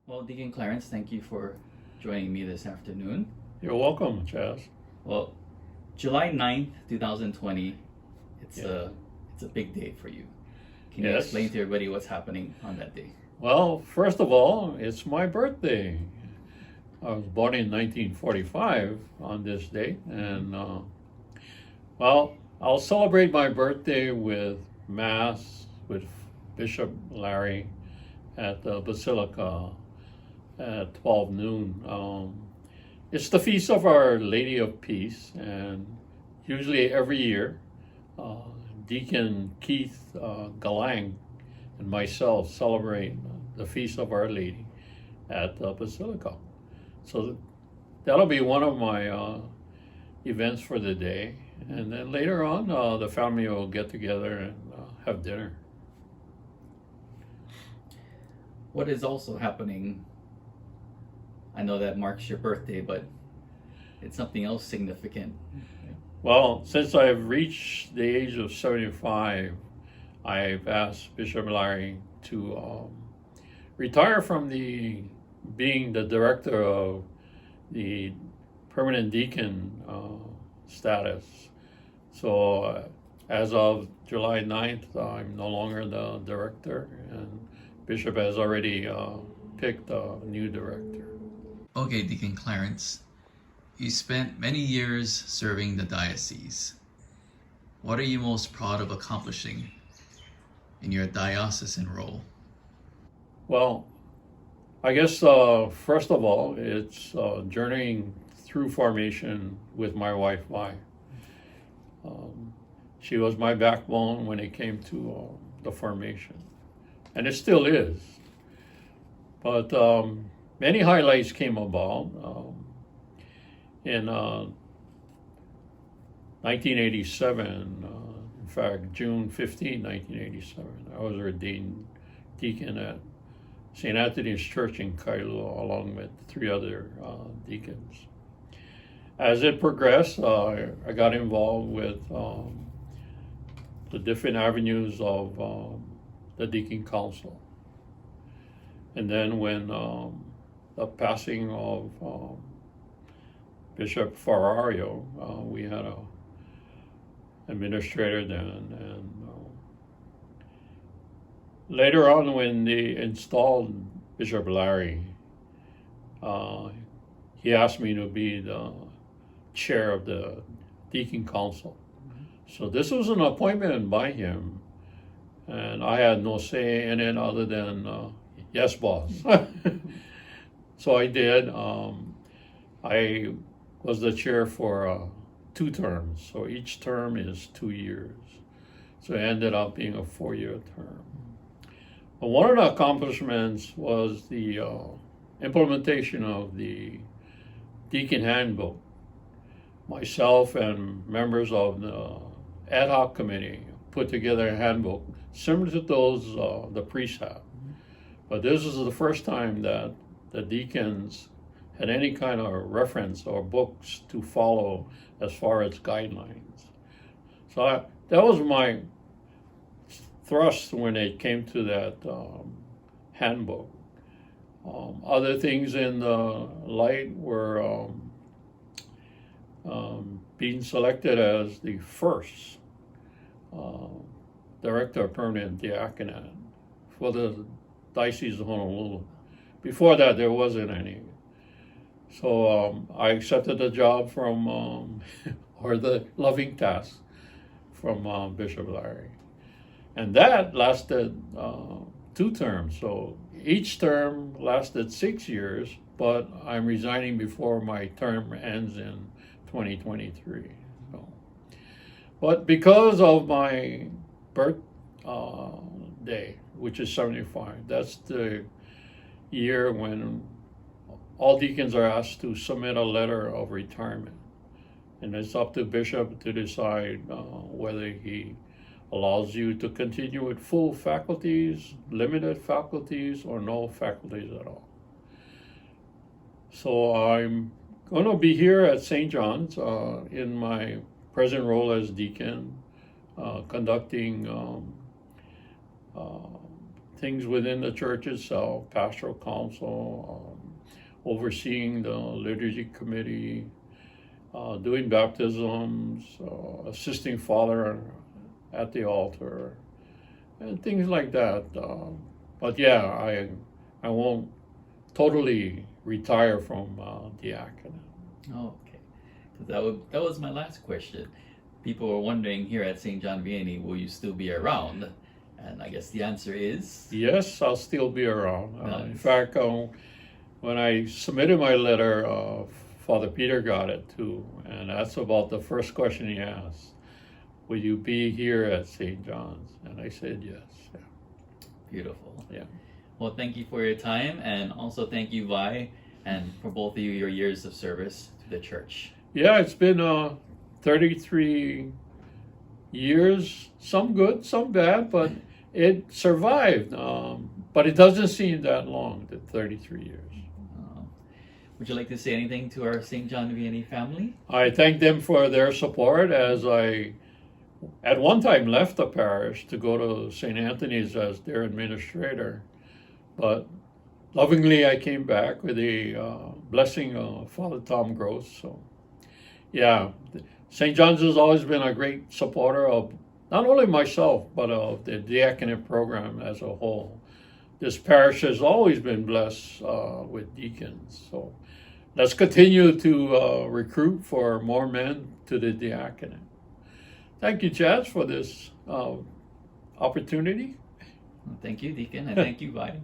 Well, Deacon Clarence, thank you for joining me this afternoon. You're welcome, Chaz. Well, July 9th, 2020, it's Yeah. a it's a big day for you. Can you Yes. explain to everybody what's happening on that day? Well, first of all, it's my birthday. I was born in 1945 on this date, and well, I'll celebrate my birthday with Mass with Bishop Larry at the Basilica at 12 noon. It's the feast of Our Lady of Peace, and usually every year, uh, Deacon Keith Galang and myself celebrate the feast of Our Lady at the Basilica. So that'll be one of my events for the day, and then later on, the family will get together and have dinner. What is also happening? I know that marks your birthday, but it's something else significant. Well, since I've reached the age of 75, I've asked Bishop Larry to retire from being the director of the permanent deacon status. So as of July 9th, I'm no longer the director, and Bishop has already picked a new director. Okay, Deacon Clarence, you spent many years serving the diocese. What are you most proud of accomplishing in your diocesan role? Well, I guess first of all, it's journeying through formation with my wife, Vi. She was my backbone when it came to the formation, and it still is. But many highlights came about. In 1987, in fact, June 15, 1987, I was ordained deacon at St. Anthony's Church in Kailua, along with 3 other deacons. As it progressed, I got involved with the different avenues of the Deacon Council. And then when the passing of Bishop Ferrario, we had a administrator then, and later on when they installed Bishop Larry, he asked me to be the chair of the Deacon Council. So this was an appointment by him, and I had no say in it other than yes, boss. So I did. I was the chair for 2 terms, so each term is 2 years. So it ended up being a 4-year term. But one of the accomplishments was the implementation of the Deacon Handbook. Myself and members of the ad hoc committee put together a handbook similar to those the priests have. But this is the first time that the deacons had any kind of reference or books to follow as far as guidelines. So that was my thrust when it came to that handbook. Other things in the light were being selected as the first director of permanent diaconate for the Diocese of Honolulu. Before that, there wasn't any. So I accepted the job from, or the loving task from Bishop Larry. And that lasted 2 terms. So each term lasted 6 years, but I'm resigning before my term ends in 2023. So, but because of my birthday, which is 75, that's the year when all deacons are asked to submit a letter of retirement. And it's up to Bishop to decide whether he allows you to continue with full faculties, limited faculties, or no faculties at all. So I'm going to be here at St. John's in my present role as deacon, conducting things within the church itself, pastoral council, overseeing the liturgy committee, doing baptisms, assisting Father at the altar, and things like that. But yeah, I won't totally retire from diaconate. Oh, okay. 'Cause that was my last question. People were wondering here at St. John Vianney, will you still be around? And I guess the answer is Yes, I'll still be around. In Nice. fact, when I submitted my letter, Father Peter got it too, and that's about the first question he asked. Will you be here at St. John's? And I said yes. Yeah. beautiful. Yeah. Well, thank you for your time, and also thank you, Vi, and for both of you, your years of service to the church. Yeah, it's been 33 years, some good, some bad, but it survived. But it doesn't seem that long, the 33 years. Would you like to say anything to our St. John Vianney family? I thank them for their support as I, at one time, left the parish to go to St. Anthony's as their administrator. But lovingly, I came back with a blessing of Father Tom Gross. So, yeah, St. John's has always been a great supporter of not only myself, but of the diaconate program as a whole. This parish has always been blessed with deacons. So let's continue to recruit for more men to the diaconate. Thank you, Chaz, for this opportunity. Thank you, Deacon, and thank you, Vi.